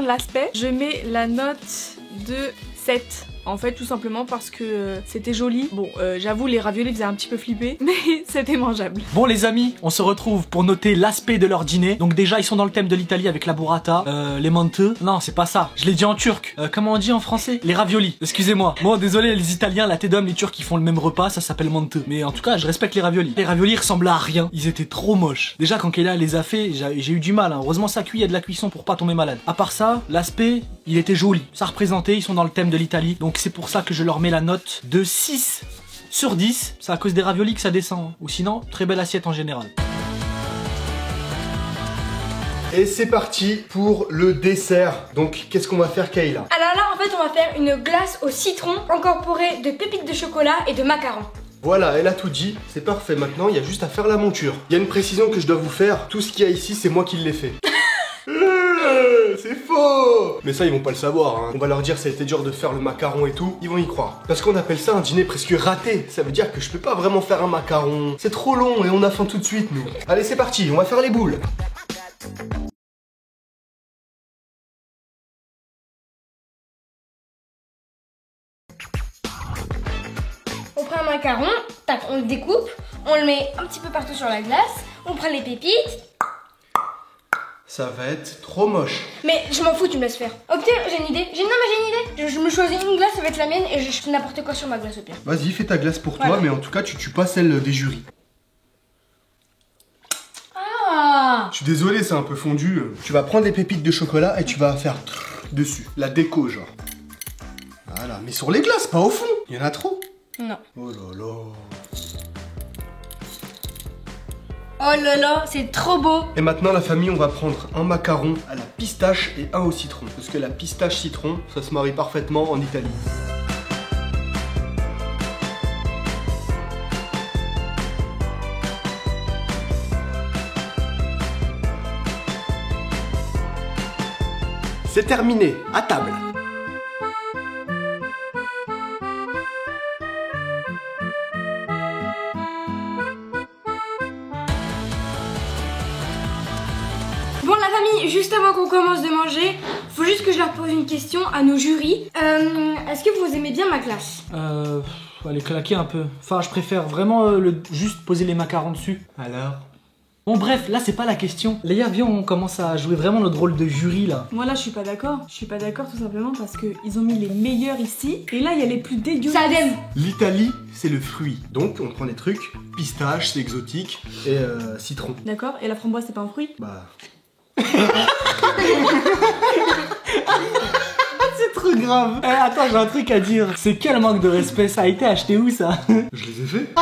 l'aspect, je mets la note de 7. En fait, tout simplement parce que c'était joli. Bon, j'avoue, les raviolis faisaient un petit peu flipper, mais c'était mangeable. Bon les amis, on se retrouve pour noter l'aspect de leur dîner. Donc déjà, ils sont dans le thème de l'Italie avec la burrata, les manteux. Non, c'est pas ça. Je l'ai dit en turc. Comment on dit en français? Les raviolis. Excusez-moi. Bon, désolé, les Italiens, la tête d'homme, les Turcs, ils font le même repas, ça s'appelle manteux. Mais en tout cas, je respecte les raviolis. Les raviolis ressemblaient à rien. Ils étaient trop moches. Déjà, quand Kayla les a fait, j'ai eu du mal. Hein. Heureusement, ça cuit, il y a de la cuisson pour pas tomber malade. À part ça, l'aspect, il était joli. Ça représentait, ils sont dans le thème de l'Italie. Donc c'est pour ça que je leur mets la note de 6 sur 10. C'est à cause des raviolis que ça descend. Ou sinon, très belle assiette en général. Et c'est parti pour le dessert. Donc, qu'est-ce qu'on va faire, Kayla? Alors là, en fait, on va faire une glace au citron incorporée de pépites de chocolat et de macarons. Voilà, elle a tout dit, c'est parfait. Maintenant, il y a juste à faire la monture. Il y a une précision que je dois vous faire. Tout ce qu'il y a ici, c'est moi qui l'ai fait. C'est faux! Mais ça, ils vont pas le savoir, hein. On va leur dire ça a été dur de faire le macaron et tout, ils vont y croire. Parce qu'on appelle ça un dîner presque raté. Ça veut dire que je peux pas vraiment faire un macaron. C'est trop long et on a faim tout de suite, nous. Allez, c'est parti, on va faire les boules. On prend un macaron, tac, on le découpe, on le met un petit peu partout sur la glace, on prend les pépites. Ça va être trop moche. Mais je m'en fous, tu me laisses faire. Ok, j'ai une idée. J'ai une idée. Je me choisis une glace, ça va être la mienne et je fais n'importe quoi sur ma glace au pire. Vas-y, fais ta glace pour toi, Voilà. mais en tout cas, tu tues pas celle des jurys. Ah! Je suis désolé, c'est un peu fondu. Tu vas prendre des pépites de chocolat et tu vas faire dessus. La déco, genre. Voilà, mais sur les glaces, pas au fond. Il y en a trop. Non. Oh là là. Oh là là, c'est trop beau. Et maintenant, la famille, on va prendre un macaron à la pistache et un au citron. Parce que la pistache citron, ça se marie parfaitement en Italie. C'est terminé, à table. Bon la famille, juste avant qu'on commence de manger, faut juste que je leur pose une question à nos jurys. Est-ce que vous aimez bien ma glace? Elle est claquée un peu. Enfin, je préfère vraiment juste poser les macarons dessus. Alors? Bon bref, là c'est pas la question. Léa, viens, on commence à jouer vraiment notre rôle de jury là. Moi là je suis pas d'accord. Je suis pas d'accord tout simplement parce que ils ont mis les meilleurs ici et là il y a les plus dégueulasses. Ça Adem. L'Italie, c'est le fruit. Donc, on prend des trucs. Pistache, c'est exotique. Et citron. D'accord. Et la framboise c'est pas un fruit? Bah... C'est trop grave. Eh, attends, j'ai un truc à dire. C'est quel manque de respect. Ça a été acheté où ça? Je les ai fait.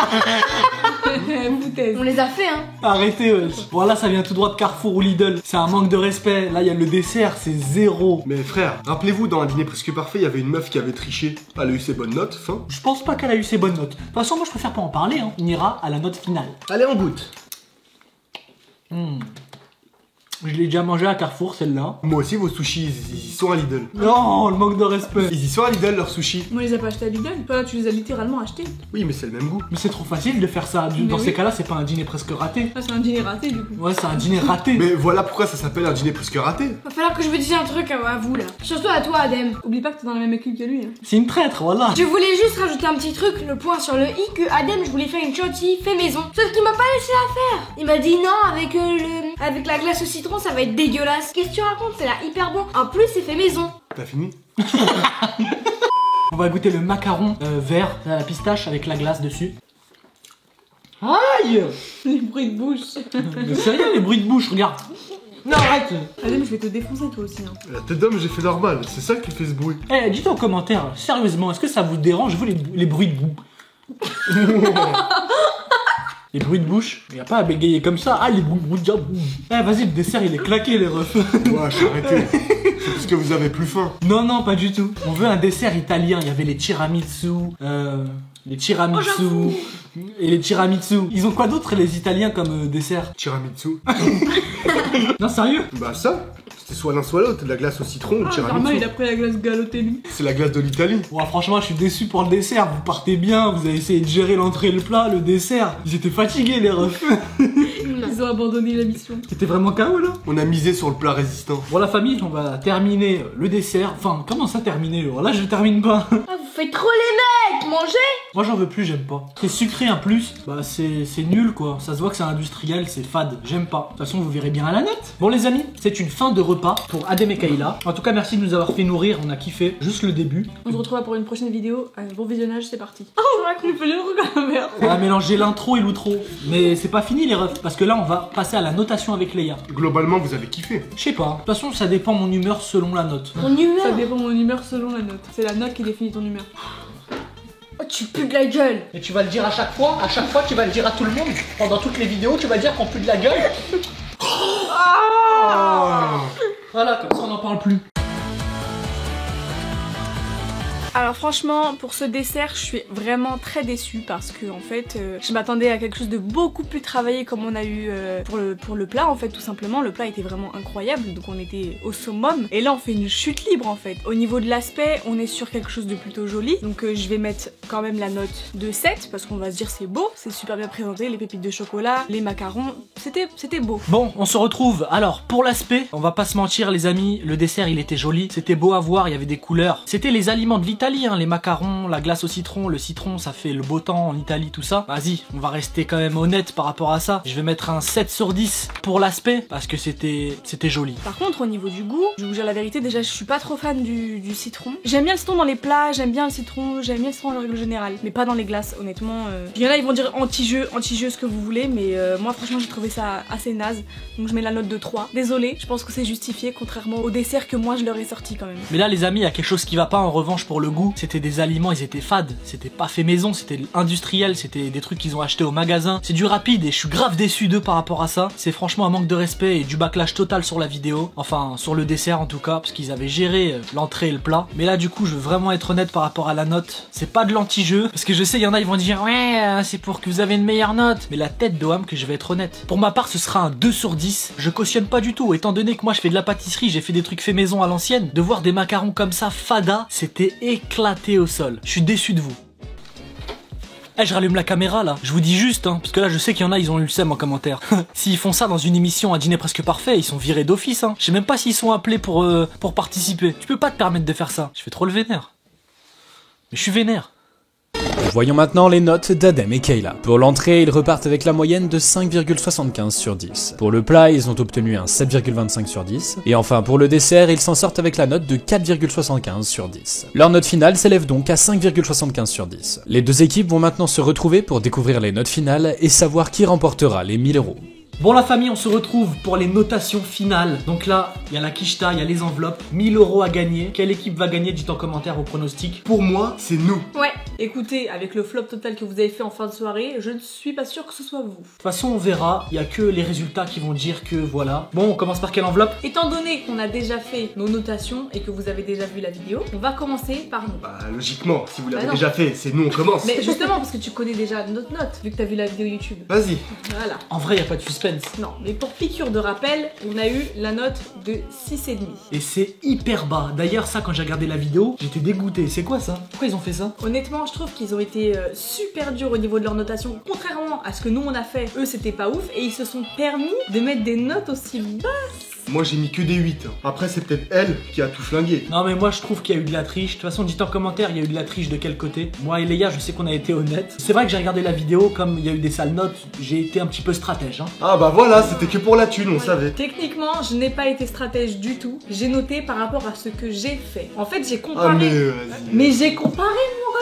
Foutaise. On les a fait hein. Arrêtez, wesh. Bon là ça vient tout droit de Carrefour ou Lidl. C'est un manque de respect. Là il y a le dessert, c'est 0. Mais frère, rappelez-vous, dans un dîner presque parfait, il y avait une meuf qui avait triché. Elle a eu ses bonnes notes, fin. Je pense pas qu'elle a eu ses bonnes notes. De toute façon moi je préfère pas en parler, hein. On ira à la note finale. Allez, on goûte. Je l'ai déjà mangé à Carrefour celle-là. Moi aussi, vos sushis, ils y sont à Lidl. Non, le manque de respect. Ils y sont à Lidl, leurs sushis. Moi je les ai pas achetés à Lidl. Toi tu les as littéralement achetés. Oui, mais c'est le même goût. Mais c'est trop facile de faire ça. Dans oui. ces cas-là, c'est pas un dîner presque raté. Ah c'est un dîner raté du coup. Ouais, c'est un dîner raté. Mais voilà pourquoi ça s'appelle un dîner presque raté. Va falloir que je vous dise un truc à vous là. Surtout à toi Adem. Oublie pas que t'es dans la même équipe que lui. Hein. C'est une traître, voilà. Je voulais juste rajouter un petit truc, le point sur le i, que Adem je voulais faire une chantilly fait maison. Sauf qu'il m'a pas laissé la faire. Il m'a dit non, avec la glace au citron ça va être dégueulasse. Qu'est-ce que tu racontes? C'est là hyper bon. En plus c'est fait maison. T'as fini? On va goûter le macaron vert à la pistache avec la glace dessus. Aïe. Les bruits de bouche. Mais sérieux, les bruits de bouche, regarde. Non, arrête. Adem, je vais te défoncer toi aussi. Hein. La tête d'homme, j'ai fait normal, c'est ça qui fait ce bruit. Eh, dites en commentaire, sérieusement, est-ce que ça vous dérange, vous, les bruits de boue? Les bruits de bouche, y a pas à bégayer comme ça. Ah, les bruits de boue. Eh, vas-y, le dessert il est claqué, les refs. Ouais, arrêtez. C'est parce que vous avez plus faim. Non, non, pas du tout. On veut un dessert italien. Il y avait les tiramisu, et les tiramisu. Ils ont quoi d'autre, les Italiens, comme dessert? Tiramisu. Non, sérieux? Bah ça, c'était soit l'un soit l'autre, de la glace au citron ou le Normal, il tiramisu. a pris la glace Galotelli. C'est la glace de l'Italie. Ouais, franchement, je suis déçu pour le dessert. Vous partez bien, vous avez essayé de gérer l'entrée et le plat, le dessert. Ils étaient fatigués, les refs. Ils ont abandonné la mission. C'était vraiment KO, là. On a misé sur le plat résistant. Bon, la famille, on va terminer le dessert. Enfin, comment ça terminer? Là, je termine pas. Ah, vous faites trop les mecs, mangez. Moi, j'en veux plus, j'aime pas. C'est sucré en plus. Bah, c'est nul, quoi. Ça se voit que c'est industriel, c'est fade. J'aime pas. De toute façon, vous verrez bien à la note. Bon, les amis, c'est une fin de repas pour Adem et Kayla. En tout cas, merci de nous avoir fait nourrir. On a kiffé. Juste le début. On se retrouve pour une prochaine vidéo. Bon visionnage, c'est parti. Oh, on va qu'on fait le truc à la merde. On a mélangé l'intro et l'outro. Mais c'est pas fini, les refs. Parce que là, on va passer à la notation avec Léa. Globalement, vous avez kiffé. Je sais pas. De toute façon, ça dépend mon humeur selon la note. Mon humeur. Ça dépend de mon humeur selon la note. C'est la note qui définit ton humeur. Oh, tu pues de la gueule. Et tu vas le dire à chaque fois, tu vas le dire à tout le monde. Pendant toutes les vidéos, tu vas dire qu'on pue de la gueule. Voilà, comme ça on n'en parle plus. Alors franchement, pour ce dessert, je suis vraiment très déçue parce que en fait, je m'attendais à quelque chose de beaucoup plus travaillé comme on a eu pour le plat en fait, tout simplement. Le plat était vraiment incroyable, donc on était au summum. Et là, on fait une chute libre en fait. Au niveau de l'aspect, on est sur quelque chose de plutôt joli. Donc je vais mettre quand même la note de 7 parce qu'on va se dire c'est beau, c'est super bien présenté, les pépites de chocolat, les macarons, c'était beau. Bon, on se retrouve. Alors, pour l'aspect, on va pas se mentir les amis, le dessert il était joli, c'était beau à voir, il y avait des couleurs. C'était les aliments de l'Italie. Les macarons, la glace au citron, le citron ça fait le beau temps en Italie, tout ça. Vas-y, on va rester quand même honnête par rapport à ça. Je vais mettre un 7 sur 10 pour l'aspect parce que c'était joli. Par contre au niveau du goût, je vais vous dire la vérité, déjà je suis pas trop fan du citron. J'aime bien le citron dans les plats, j'aime bien le citron en règle générale, mais pas dans les glaces honnêtement. Il y en a ils vont dire anti-jeu ce que vous voulez, mais moi franchement j'ai trouvé ça assez naze, donc je mets la note de 3. Désolée, je pense que c'est justifié contrairement au dessert que moi je leur ai sorti quand même. Mais là les amis, il y a quelque chose qui va pas en revanche pour le goût. C'était des aliments, ils étaient fades, c'était pas fait maison, c'était industriel, c'était des trucs qu'ils ont achetés au magasin. C'est du rapide et je suis grave déçu d'eux par rapport à ça. C'est franchement un manque de respect et du backlash total sur la vidéo. Enfin, sur le dessert en tout cas, parce qu'ils avaient géré l'entrée et le plat. Mais là du coup, je veux vraiment être honnête par rapport à la note. C'est pas de l'anti-jeu, parce que je sais, il y en a, ils vont dire ouais, c'est pour que vous avez une meilleure note. Mais la tête d'Oham que je vais être honnête. Pour ma part, ce sera un 2 sur 10. Je cautionne pas du tout, étant donné que moi je fais de la pâtisserie, j'ai fait des trucs faits maison à l'ancienne. De voir des macarons comme ça, fada, c'était éclaté au sol. Je suis déçu de vous. Eh, je rallume la caméra là, je vous dis juste, hein, parce que là je sais qu'il y en a, ils ont eu le seum en commentaire. S'ils font ça dans une émission, un dîner presque parfait, ils sont virés d'office, hein. Je sais même pas s'ils sont appelés pour participer. Tu peux pas te permettre de faire ça. Je fais trop le vénère. Mais je suis vénère. Voyons maintenant les notes d'Adem et Kayla. Pour l'entrée, ils repartent avec la moyenne de 5,75 sur 10. Pour le plat, ils ont obtenu un 7,25 sur 10. Et enfin, pour le dessert, ils s'en sortent avec la note de 4,75 sur 10. Leur note finale s'élève donc à 5,75 sur 10. Les deux équipes vont maintenant se retrouver pour découvrir les notes finales et savoir qui remportera les 1000 €. Bon la famille, on se retrouve pour les notations finales. Donc là, il y a la quicheta, il y a les enveloppes, 1000 € à gagner. Quelle équipe va gagner? Dites en commentaire au pronostic. Pour moi, c'est nous. Ouais, écoutez, avec le flop total que vous avez fait en fin de soirée, je ne suis pas sûre que ce soit vous. De toute façon, on verra. Il y a que les résultats qui vont dire que voilà. Bon, on commence par quelle enveloppe? Étant donné qu'on a déjà fait nos notations et que vous avez déjà vu la vidéo, on va commencer par nous. Bah logiquement, si vous l'avez non. déjà fait, c'est nous, on commence. Mais justement, parce que tu connais déjà notre note, vu que t'as vu la vidéo YouTube. Vas-y. Voilà. En vrai, il n'y a pas de suspense. Non, mais pour piqûre de rappel, on a eu la note de 6,5. Et c'est hyper bas. D'ailleurs, ça, quand j'ai regardé la vidéo, j'étais dégoûté. C'est quoi ça? Pourquoi ils ont fait ça? Honnêtement, je trouve qu'ils ont été super durs au niveau de leur notation. Contrairement à ce que nous on a fait, eux c'était pas ouf et ils se sont permis de mettre des notes aussi basses. Moi j'ai mis que des 8. Après c'est peut-être elle qui a tout flingué. Non mais moi je trouve qu'il y a eu de la triche. De toute façon dites en commentaire, il y a eu de la triche de quel côté. Moi et Léa, je sais qu'on a été honnêtes. C'est vrai que j'ai regardé la vidéo, comme il y a eu des sales notes, j'ai été un petit peu stratège, hein. Ah bah voilà, c'était que pour la thune, on savait. Techniquement, je n'ai pas été stratège du tout. J'ai noté par rapport à ce que j'ai fait. En fait, j'ai comparé. Ah mais vas-y. Mais j'ai comparé,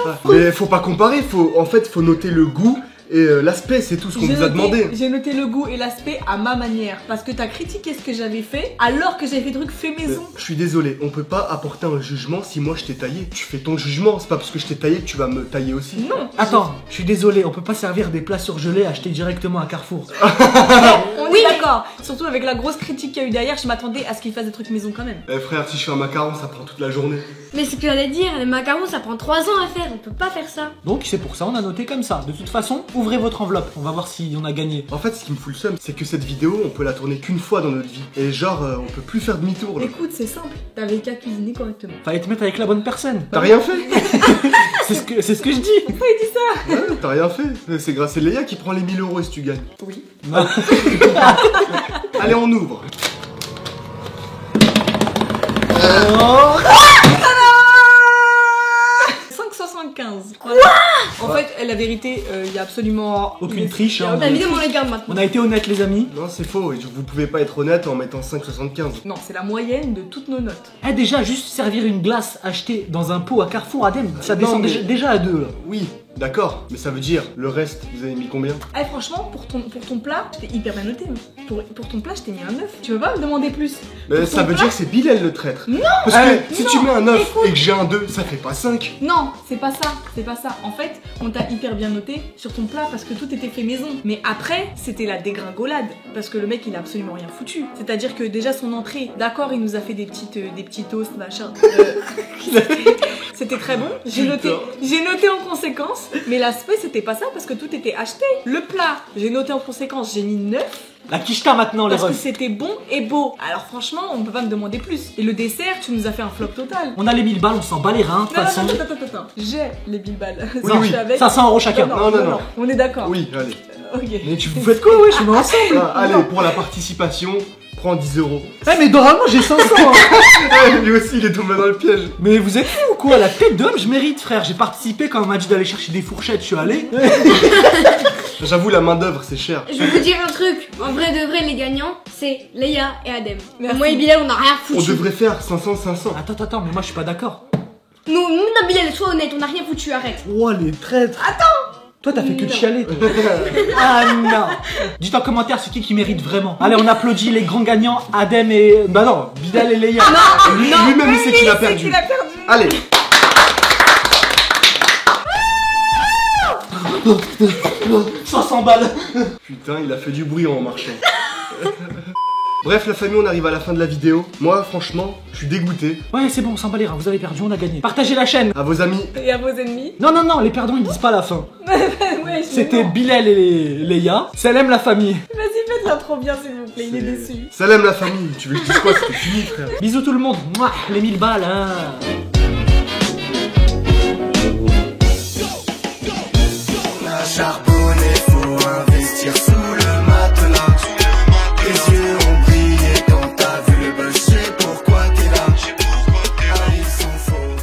mon ref. Mais faut pas comparer, faut noter le goût, Et l'aspect, c'est tout ce qu'on vous a demandé. J'ai noté le goût et l'aspect à ma manière. Parce que t'as critiqué ce que j'avais fait alors que j'avais fait des trucs fait maison. Je suis désolé, on peut pas apporter un jugement si moi je t'ai taillé. Tu fais ton jugement, c'est pas parce que je t'ai taillé que tu vas me tailler aussi. Non. Attends, je suis désolé, on peut pas servir des plats surgelés achetés directement à Carrefour. On est d'accord. Surtout avec la grosse critique qu'il y a eu derrière, je m'attendais à ce qu'il fasse des trucs maison quand même. Eh frère, si je fais un macaron, ça prend toute la journée. Mais c'est ce que j'allais dire, les macarons ça prend 3 ans à faire, on peut pas faire ça. Donc c'est pour ça on a noté comme ça. De toute façon, ouvrez votre enveloppe, on va voir si on a gagné. En fait, ce qui me fout le seum, c'est que cette vidéo, on peut la tourner qu'une fois dans notre vie. Et genre, on peut plus faire demi-tour là. Écoute, c'est simple, t'avais qu'à cuisiner correctement. Fallait te mettre avec la bonne personne. T'as rien fait? C'est ce que je dis. Pourquoi il dit ça? Ouais, t'as rien fait. C'est grâce à Léa qui prend les 1000 euros si tu gagnes. Oui. Allez, on ouvre. 5,75. Quoi? En fait, la vérité, il y a absolument Aucune triche, hein. Bah, évidemment, on les garde maintenant. On a été honnête les amis. Non, c'est faux. Vous pouvez pas être honnête en mettant 5,75. Non, c'est la moyenne de toutes nos notes. Eh déjà, juste servir une glace achetée dans un pot à Carrefour Adem, ça descend mais- déjà à 2 là. Oui, d'accord. Mais ça veut dire, le reste, vous avez mis combien? Eh franchement, pour ton plat, j'étais hyper bien noté. Pour ton plat, je t'ai mis un 9. Tu veux pas me demander plus? Mais Pour ça ton veut plat- dire que c'est Bilal le traître. Non. Parce que si non, tu mets un 9 écoute. et que j'ai un 2, ça fait pas 5. Non, c'est pas ça, c'est pas ça. En fait, on t'a hyper bien noté sur ton plat parce que tout était fait maison. Mais après, c'était la dégringolade parce que le mec, il a absolument rien foutu. C'est-à-dire que déjà son entrée, d'accord, il nous a fait des petits toasts, machin. C'était très bon. J'ai noté en conséquence. Mais l'aspect, c'était pas ça parce que tout était acheté. Le plat, j'ai noté en conséquence, j'ai mis 9. La quicheta maintenant les Parce que refs. c'était bon et beau. Alors franchement, on peut pas me demander plus. Et le dessert, tu nous as fait un flop total. On a les 1000 balles, on s'en bat les reins de toute Non, façon. attends. J'ai les bilballes. Oui, Si oui. je suis avec. 500 euros chacun. Non. On est d'accord. Oui, allez. Ok. Mais tu vous faites quoi ouais, je suis ensemble. Allez, pour la participation, prends 10 euros. Eh mais normalement j'ai 500 hein. Lui aussi, il est tombé dans le piège. Mais vous êtes fous ou quoi? La tête d'homme je mérite frère. J'ai participé quand on m'a dit d'aller chercher des fourchettes, je suis allé. J'avoue, la main-d'œuvre, c'est cher. Je vais vous dire un truc, en vrai de vrai, les gagnants, c'est Léa et Adem. Merci. Moi et Bilal, on a rien On foutu. devrait faire 500. Attends, mais moi je suis pas d'accord. Nous, non, Bilal, sois honnête, on a rien foutu, arrête. Oh les traîtres. Attends. Toi t'as fait que de chialer. toi. Ah non. Dites en commentaire c'est qui mérite vraiment. Allez on applaudit les grands gagnants Adem et... Bah non, Bilal et Léa. Lui-même, il sait qu'il a perdu. Il a perdu. Allez. 500 balles. Putain, il a fait du bruit en marchant. Bref, la famille, on arrive à la fin de la vidéo. Moi, franchement, je suis dégoûté. Ouais c'est bon, on s'en bat les reins, vous avez perdu, on a gagné. Partagez la chaîne. À vos amis, Et à vos ennemis. Non, les perdants ils disent pas la fin. Ouais, C'était Bilal et Léa. Salam la famille. Vas-y, faites-la trop bien, s'il vous plaît. Il est déçu. salam la famille. Tu veux que je dise quoi? C'était fini, frère. Bisous tout le monde. Mouah, les 1000 balles hein.